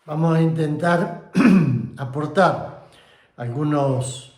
Vamos a intentar aportar algunas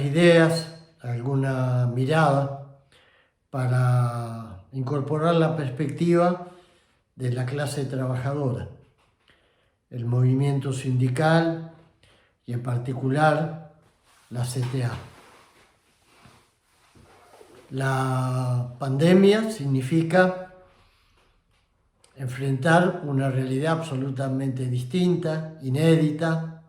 ideas, alguna mirada para incorporar la perspectiva de la clase trabajadora, el movimiento sindical y en particular la CTA. La pandemia significa enfrentar una realidad absolutamente distinta, inédita,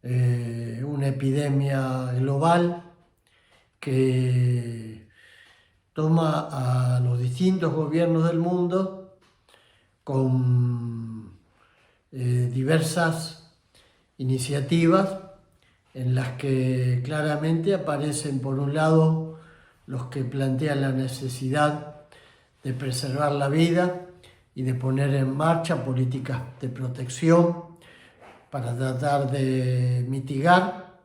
una epidemia global que toma a los distintos gobiernos del mundo con diversas iniciativas en las que claramente aparecen, por un lado, los que plantean la necesidad de preservar la vida y de poner en marcha políticas de protección para tratar de mitigar,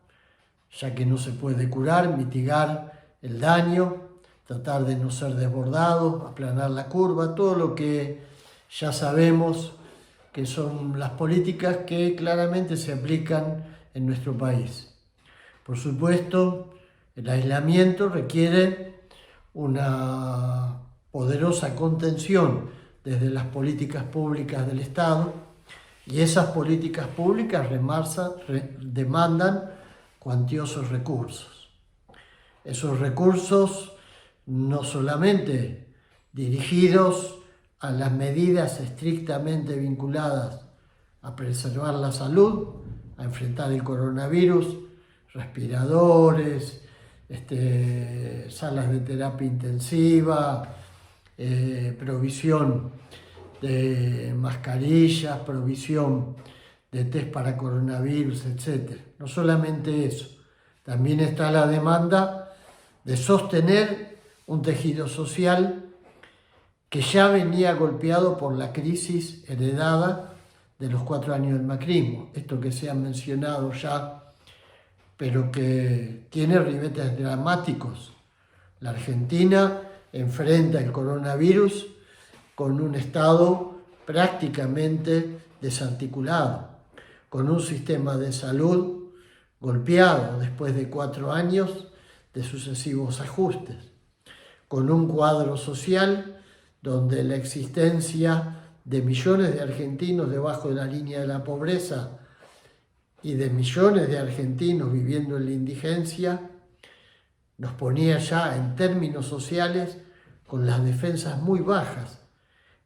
ya que no se puede curar, mitigar el daño, tratar de no ser desbordados, aplanar la curva, todo lo que ya sabemos que son las políticas que claramente se aplican en nuestro país. Por supuesto, el aislamiento requiere una poderosa contención desde las políticas públicas del Estado, y esas políticas públicas demandan cuantiosos recursos. Esos recursos no solamente dirigidos a las medidas estrictamente vinculadas a preservar la salud, a enfrentar el coronavirus, respiradores, salas de terapia intensiva, provisión de mascarillas, provisión de test para coronavirus, etc. No solamente eso, también está la demanda de sostener un tejido social que ya venía golpeado por la crisis heredada de los 4 años del macrismo. Esto que se ha mencionado ya, pero que tiene ribetes dramáticos. La Argentina enfrenta el coronavirus con un Estado prácticamente desarticulado, con un sistema de salud golpeado después de 4 años de sucesivos ajustes, con un cuadro social donde la existencia de millones de argentinos debajo de la línea de la pobreza y de millones de argentinos viviendo en la indigencia nos ponía ya en términos sociales con las defensas muy bajas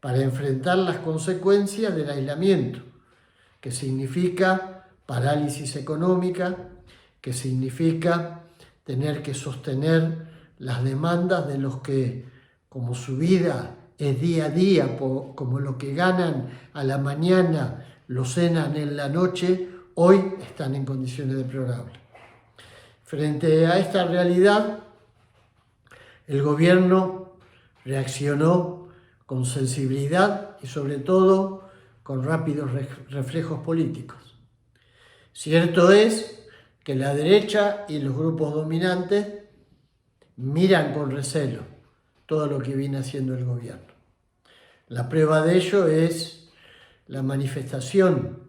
para enfrentar las consecuencias del aislamiento, que significa parálisis económica, que significa tener que sostener las demandas de los que, como su vida es día a día, como lo que ganan a la mañana lo cenan en la noche, hoy están en condiciones deplorables. Frente a esta realidad, el gobierno reaccionó con sensibilidad y sobre todo con rápidos reflejos políticos. Cierto es que la derecha y los grupos dominantes miran con recelo todo lo que viene haciendo el gobierno. La prueba de ello es la manifestación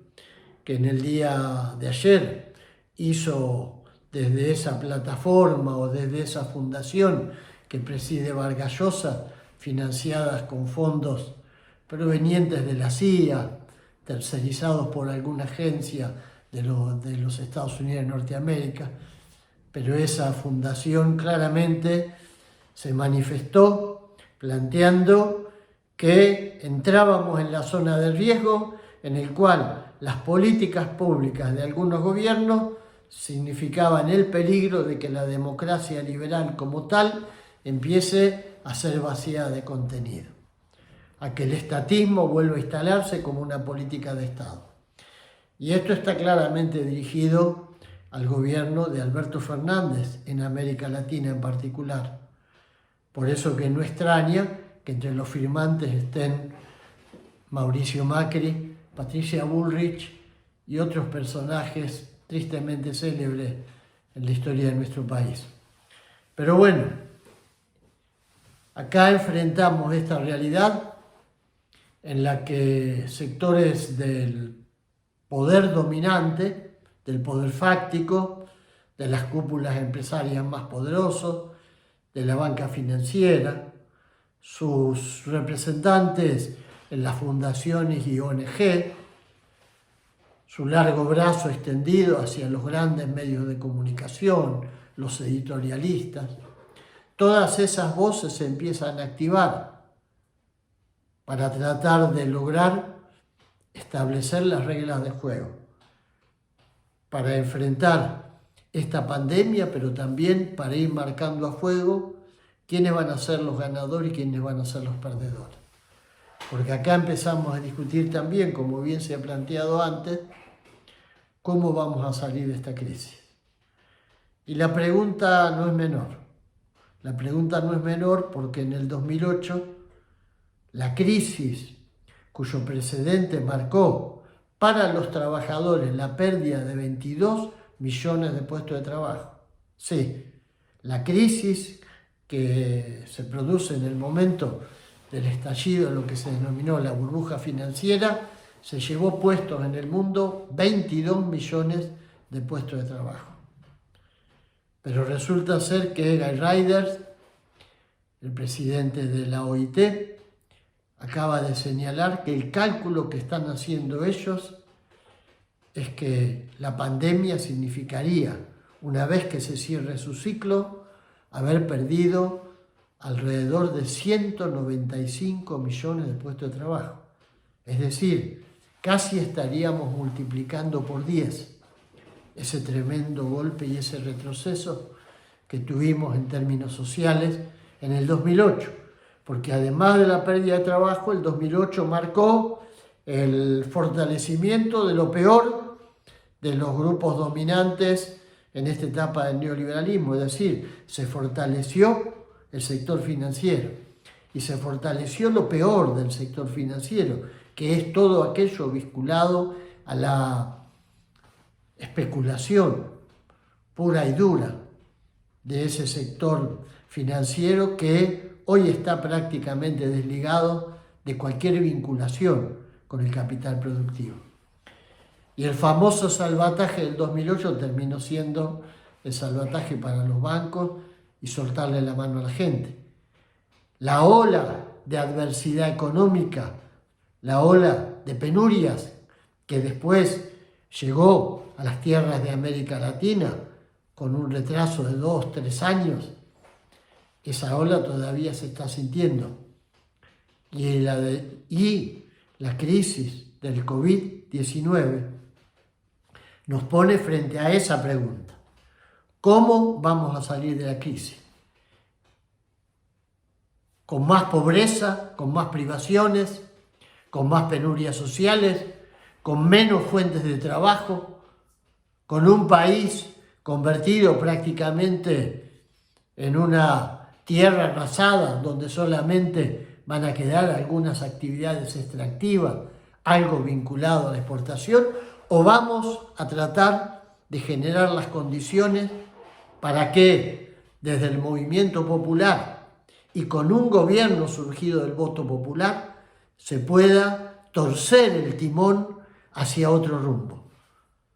que en el día de ayer hizo desde esa plataforma o desde esa fundación que preside Vargas Llosa, financiadas con fondos provenientes de la CIA, tercerizados por alguna agencia de los Estados Unidos de Norteamérica, pero esa fundación claramente se manifestó planteando que entrábamos en la zona de riesgo en el cual las políticas públicas de algunos gobiernos significaban el peligro de que la democracia liberal como tal empiece a ser vaciada de contenido, a que el estatismo vuelva a instalarse como una política de Estado. Y esto está claramente dirigido al gobierno de Alberto Fernández, en América Latina en particular. Por eso que no extraña que entre los firmantes estén Mauricio Macri, Patricia Bullrich y otros personajes tristemente célebres en la historia de nuestro país. Pero bueno, acá enfrentamos esta realidad en la que sectores del poder dominante, del poder fáctico, de las cúpulas empresarias más poderosos, de la banca financiera, sus representantes en las fundaciones y ONG, su largo brazo extendido hacia los grandes medios de comunicación, los editorialistas. Todas esas voces se empiezan a activar para tratar de lograr establecer las reglas de juego, para enfrentar esta pandemia, pero también para ir marcando a fuego quiénes van a ser los ganadores y quiénes van a ser los perdedores. Porque acá empezamos a discutir también, como bien se ha planteado antes, cómo vamos a salir de esta crisis. Y la pregunta no es menor. La pregunta no es menor porque en el 2008 la crisis cuyo precedente marcó para los trabajadores la pérdida de 22 millones de puestos de trabajo. Sí, la crisis que se produce en el momento del estallido, lo que se denominó la burbuja financiera, se llevó puestos en el mundo 22 millones de puestos de trabajo. Pero resulta ser que Guy Ryder, el presidente de la OIT, acaba de señalar que el cálculo que están haciendo ellos es que la pandemia significaría, una vez que se cierre su ciclo, haber perdido alrededor de 195 millones de puestos de trabajo. Es decir, casi estaríamos multiplicando por 10 ese tremendo golpe y ese retroceso que tuvimos en términos sociales en el 2008. Porque además de la pérdida de trabajo, el 2008 marcó el fortalecimiento de lo peor de los grupos dominantes en esta etapa del neoliberalismo, es decir, se fortaleció el sector financiero y se fortaleció lo peor del sector financiero, que es todo aquello vinculado a la especulación pura y dura de ese sector financiero que hoy está prácticamente desligado de cualquier vinculación con el capital productivo. Y el famoso salvataje del 2008 terminó siendo el salvataje para los bancos y soltarle la mano a la gente. La ola de adversidad económica, la ola de penurias que después llegó a las tierras de América Latina con un retraso de 2-3 años, esa ola todavía se está sintiendo. Y la crisis del COVID-19 nos pone frente a esa pregunta. ¿Cómo vamos a salir de la crisis? ¿Con más pobreza, con más privaciones, con más penurias sociales, con menos fuentes de trabajo, con un país convertido prácticamente en una tierra arrasada donde solamente van a quedar algunas actividades extractivas, algo vinculado a la exportación, o vamos a tratar de generar las condiciones para que desde el movimiento popular y con un gobierno surgido del voto popular se pueda torcer el timón hacia otro rumbo,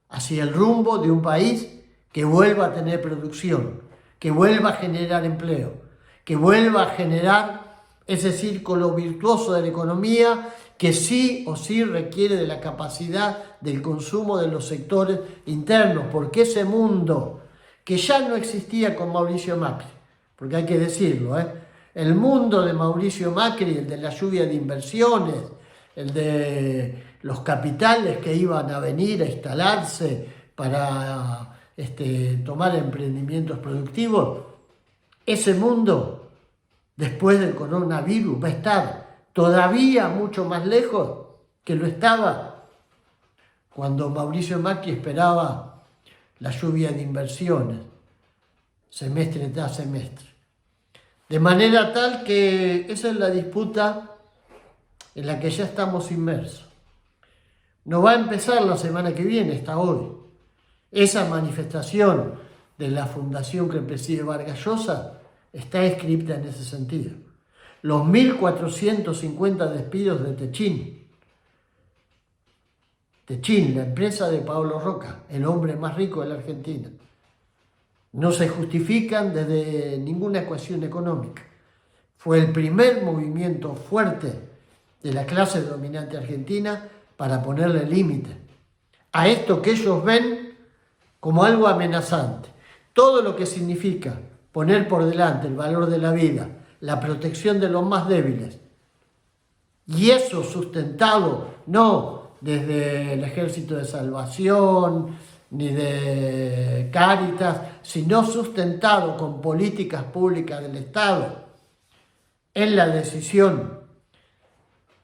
hacia el rumbo de un país que vuelva a tener producción, que vuelva a generar empleo, que vuelva a generar ese círculo virtuoso de la economía que sí o sí requiere de la capacidad del consumo de los sectores internos, porque ese mundo que ya no existía con Mauricio Macri, porque hay que decirlo, el mundo de Mauricio Macri, el de la lluvia de inversiones, el de los capitales que iban a venir a instalarse para tomar emprendimientos productivos, ese mundo después del coronavirus va a estar todavía mucho más lejos que lo estaba cuando Mauricio Macri esperaba la lluvia de inversiones, semestre tras semestre. De manera tal que esa es la disputa en la que ya estamos inmersos. No va a empezar la semana que viene, está hoy. Esa manifestación de la fundación que preside Vargas Llosa está escrita en ese sentido. los 1.450 despidos de Techin. Techin, la empresa de Pablo Roca, el hombre más rico de la Argentina. No se justifican desde ninguna ecuación económica. Fue el primer movimiento fuerte de la clase dominante argentina para ponerle límite a esto que ellos ven como algo amenazante. Todo lo que significa poner por delante el valor de la vida, la protección de los más débiles, y eso sustentado no desde el Ejército de Salvación ni de Cáritas, sino sustentado con políticas públicas del Estado en la decisión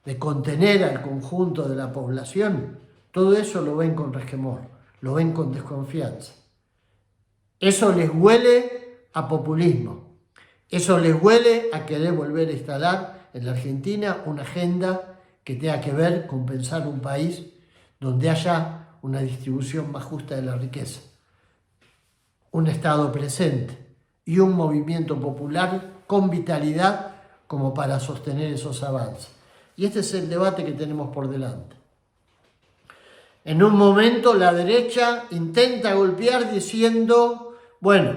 de contener al conjunto de la población, todo eso lo ven con resquemor, lo ven con desconfianza. Eso les huele a populismo, eso les huele a querer volver a instalar en la Argentina una agenda que tenga que ver con pensar un país donde haya una distribución más justa de la riqueza, un Estado presente y un movimiento popular con vitalidad como para sostener esos avances. Y este es el debate que tenemos por delante. En un momento la derecha intenta golpear diciendo, bueno,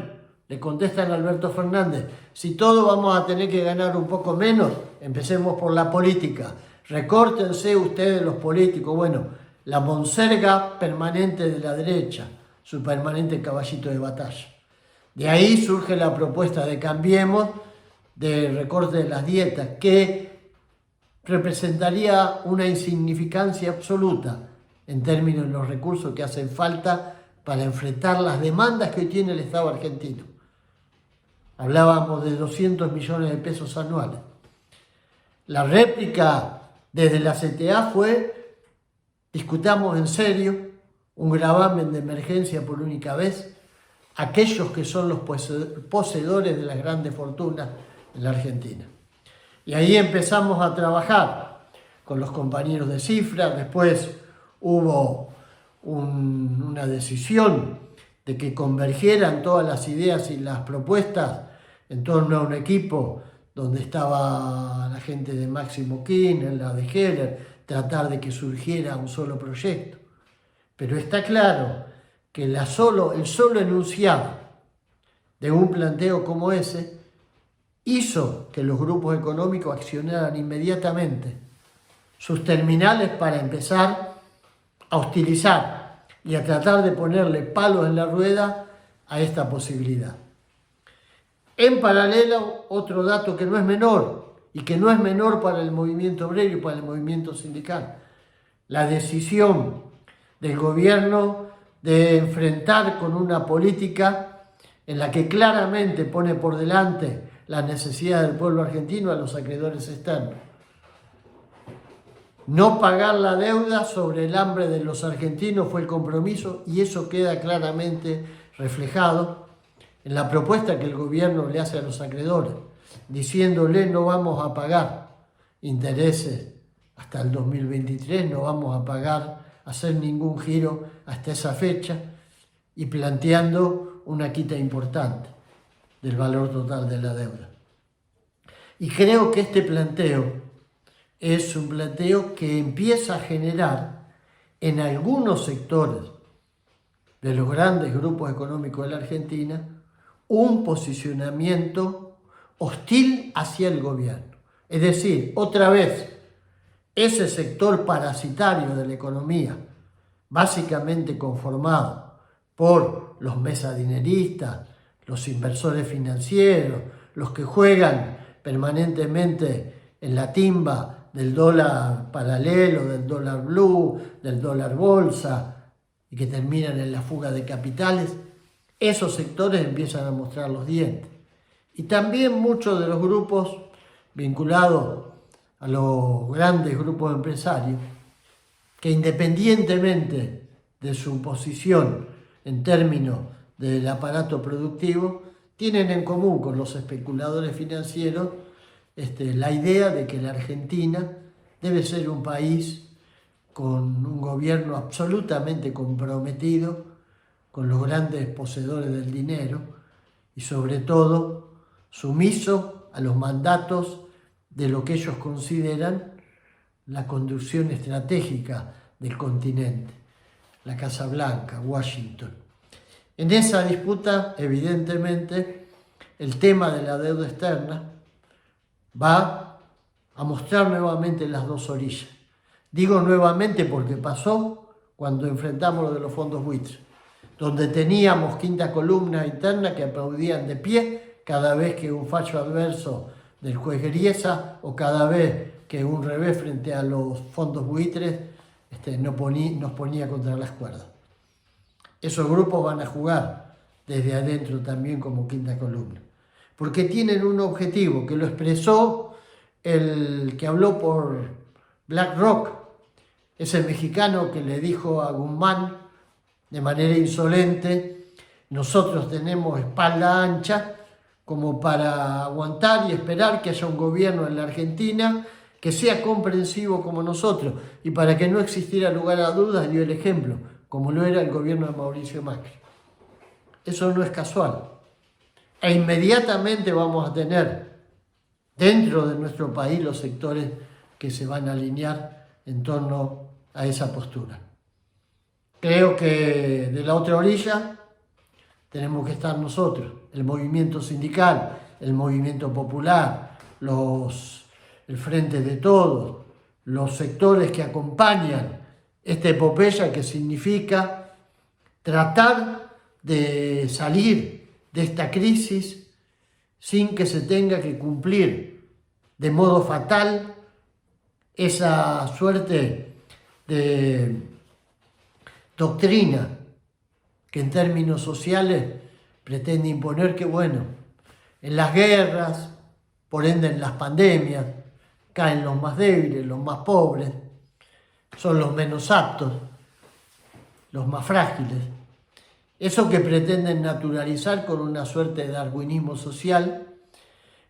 le contestan a Alberto Fernández, si todos vamos a tener que ganar un poco menos, empecemos por la política, recórtense ustedes los políticos. Bueno, la monserga permanente de la derecha, su permanente caballito de batalla. De ahí surge la propuesta de Cambiemos, de recorte de las dietas, que representaría una insignificancia absoluta en términos de los recursos que hacen falta para enfrentar las demandas que hoy tiene el Estado argentino. Hablábamos de 200 millones de pesos anuales. La réplica desde la CTA fue, discutamos en serio, un gravamen de emergencia por única vez, aquellos que son los poseedores de las grandes fortunas en la Argentina. Y ahí empezamos a trabajar con los compañeros de Cifra. Después hubo una decisión de que convergieran todas las ideas y las propuestas en torno a un equipo donde estaba la gente de Máximo Kirchner, la de Heller, tratar de que surgiera un solo proyecto. Pero está claro que el solo enunciado de un planteo como ese hizo que los grupos económicos accionaran inmediatamente sus terminales para empezar a hostilizar y a tratar de ponerle palos en la rueda a esta posibilidad. En paralelo, otro dato que no es menor, y que no es menor para el movimiento obrero y para el movimiento sindical, la decisión del gobierno de enfrentar con una política en la que claramente pone por delante la necesidad del pueblo argentino a los acreedores externos. No pagar la deuda sobre el hambre de los argentinos fue el compromiso, y eso queda claramente reflejado en la propuesta que el gobierno le hace a los acreedores, diciéndole no vamos a pagar intereses hasta el 2023, no vamos a pagar, hacer ningún giro hasta esa fecha, y planteando una quita importante del valor total de la deuda. Y creo que este planteo es un planteo que empieza a generar en algunos sectores de los grandes grupos económicos de la Argentina un posicionamiento hostil hacia el gobierno. Es decir, otra vez, ese sector parasitario de la economía, básicamente conformado por los mesadineristas, los inversores financieros, los que juegan permanentemente en la timba del dólar paralelo, del dólar blue, del dólar bolsa, y que terminan en la fuga de capitales, esos sectores empiezan a mostrar los dientes. Y también muchos de los grupos vinculados a los grandes grupos empresarios, que independientemente de su posición en términos del aparato productivo, tienen en común con los especuladores financieros la idea de que la Argentina debe ser un país con un gobierno absolutamente comprometido con los grandes poseedores del dinero y sobre todo sumiso a los mandatos de lo que ellos consideran la conducción estratégica del continente, la Casa Blanca, Washington. En esa disputa, evidentemente, el tema de la deuda externa va a mostrar nuevamente las dos orillas. Digo nuevamente porque pasó cuando enfrentamos lo de los fondos buitres, donde teníamos quinta columna interna que aplaudían de pie cada vez que un fallo adverso del juez Griesa o cada vez que un revés frente a los fondos buitres nos ponía contra las cuerdas. Esos grupos van a jugar desde adentro también como quinta columna, porque tienen un objetivo que lo expresó el que habló por BlackRock, ese mexicano que le dijo a Guzmán de manera insolente: nosotros tenemos espalda ancha como para aguantar y esperar que haya un gobierno en la Argentina que sea comprensivo como nosotros, y para que no existiera lugar a dudas dio el ejemplo, como lo era el gobierno de Mauricio Macri. Eso no es casual. E inmediatamente vamos a tener dentro de nuestro país los sectores que se van a alinear en torno a esa postura. Creo que de la otra orilla tenemos que estar nosotros, el movimiento sindical, el movimiento popular, el Frente de Todos, los sectores que acompañan esta epopeya que significa tratar de salir de esta crisis sin que se tenga que cumplir de modo fatal esa suerte de doctrina que en términos sociales pretende imponer que, bueno, en las guerras, por ende en las pandemias, caen los más débiles, los más pobres, son los menos aptos, los más frágiles. Eso que pretenden naturalizar con una suerte de darwinismo social,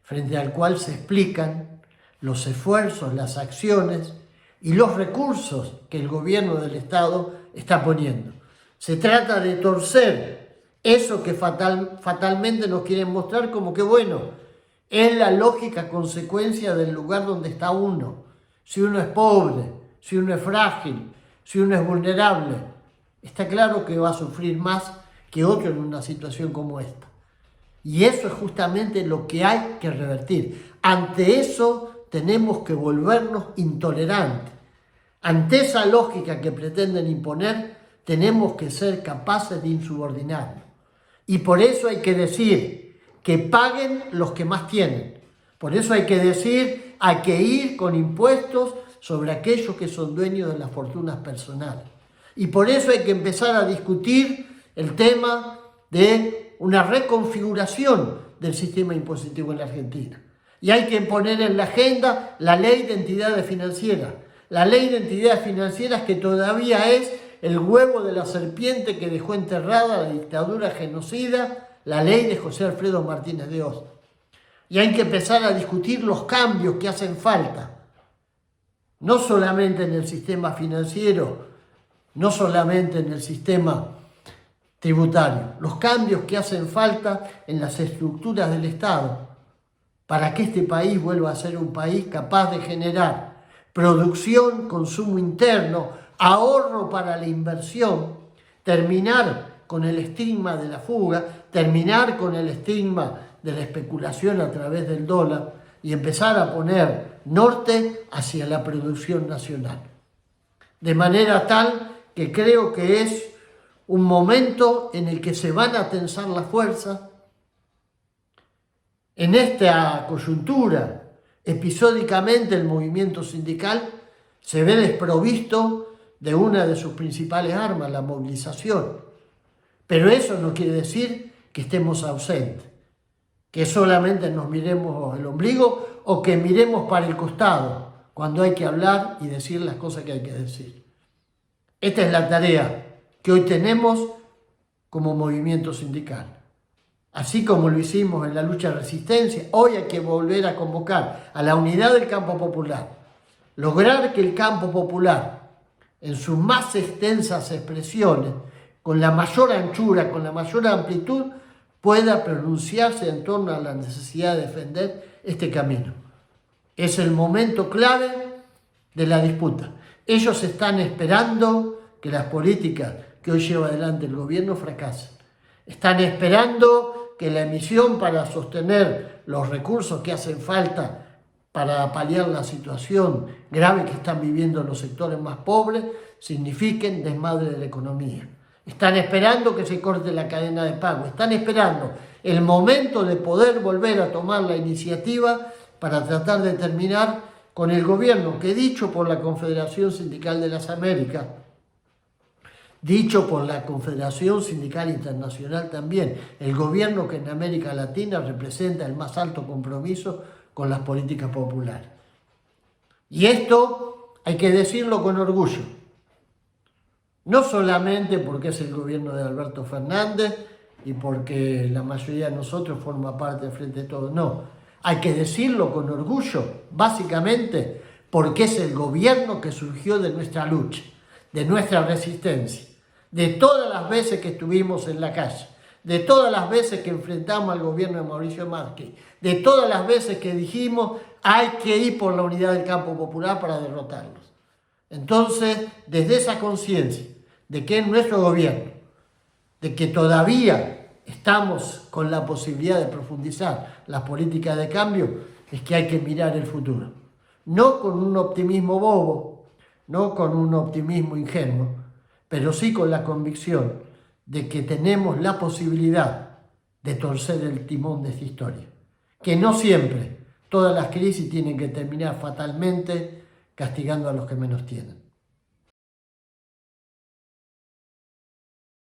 frente al cual se explican los esfuerzos, las acciones y los recursos que el gobierno del Estado está poniendo. Se trata de torcer eso que fatalmente nos quieren mostrar como que, bueno, es la lógica consecuencia del lugar donde está uno. Si uno es pobre, si uno es frágil, si uno es vulnerable, está claro que va a sufrir más que otro en una situación como esta. Y eso es justamente lo que hay que revertir. Ante eso tenemos que volvernos intolerantes. Ante esa lógica que pretenden imponer, tenemos que ser capaces de insubordinarnos. Y por eso hay que decir que paguen los que más tienen. Por eso hay que decir, hay que ir con impuestos sobre aquellos que son dueños de las fortunas personales. Y por eso hay que empezar a discutir el tema de una reconfiguración del sistema impositivo en la Argentina. Y hay que poner en la agenda la ley de entidades financieras. La ley de entidades financieras que todavía es el huevo de la serpiente que dejó enterrada la dictadura genocida, la ley de José Alfredo Martínez de Hoz. Y hay que empezar a discutir los cambios que hacen falta, no solamente en el sistema financiero, no solamente en el sistema tributario, los cambios que hacen falta en las estructuras del Estado para que este país vuelva a ser un país capaz de generar producción, consumo interno, ahorro para la inversión, terminar con el estigma de la fuga, terminar con el estigma de la especulación a través del dólar y empezar a poner norte hacia la producción nacional. De manera tal que creo que es un momento en el que se van a tensar las fuerzas. En esta coyuntura, episódicamente el movimiento sindical se ve desprovisto de una de sus principales armas, la movilización. Pero eso no quiere decir que estemos ausentes, que solamente nos miremos el ombligo o que miremos para el costado cuando hay que hablar y decir las cosas que hay que decir. Esta es la tarea que hoy tenemos como movimiento sindical. Así como lo hicimos en la lucha de resistencia, hoy hay que volver a convocar a la unidad del campo popular, lograr que el campo popular, en sus más extensas expresiones, con la mayor anchura, con la mayor amplitud, pueda pronunciarse en torno a la necesidad de defender este camino. Es el momento clave de la disputa. Ellos están esperando que las políticas que hoy lleva adelante el gobierno fracasen. Están esperando que la emisión para sostener los recursos que hacen falta para paliar la situación grave que están viviendo los sectores más pobres signifiquen desmadre de la economía. Están esperando que se corte la cadena de pago. Están esperando el momento de poder volver a tomar la iniciativa para tratar de terminar con el gobierno que, dicho por la Confederación Sindical de las Américas, dicho por la Confederación Sindical Internacional también, el gobierno que en América Latina representa el más alto compromiso con las políticas populares. Y esto hay que decirlo con orgullo, no solamente porque es el gobierno de Alberto Fernández y porque la mayoría de nosotros forma parte del Frente de Todos, no. Hay que decirlo con orgullo, básicamente porque es el gobierno que surgió de nuestra lucha, de nuestra resistencia, de todas las veces que estuvimos en la calle, de todas las veces que enfrentamos al gobierno de Mauricio Macri, de todas las veces que dijimos hay que ir por la unidad del campo popular para derrotarlos. Entonces, desde esa conciencia de que es nuestro gobierno, de que todavía estamos con la posibilidad de profundizar las políticas de cambio, es que hay que mirar el futuro. No con un optimismo bobo, no con un optimismo ingenuo, pero sí con la convicción de que tenemos la posibilidad de torcer el timón de esta historia. Que no siempre todas las crisis tienen que terminar fatalmente castigando a los que menos tienen.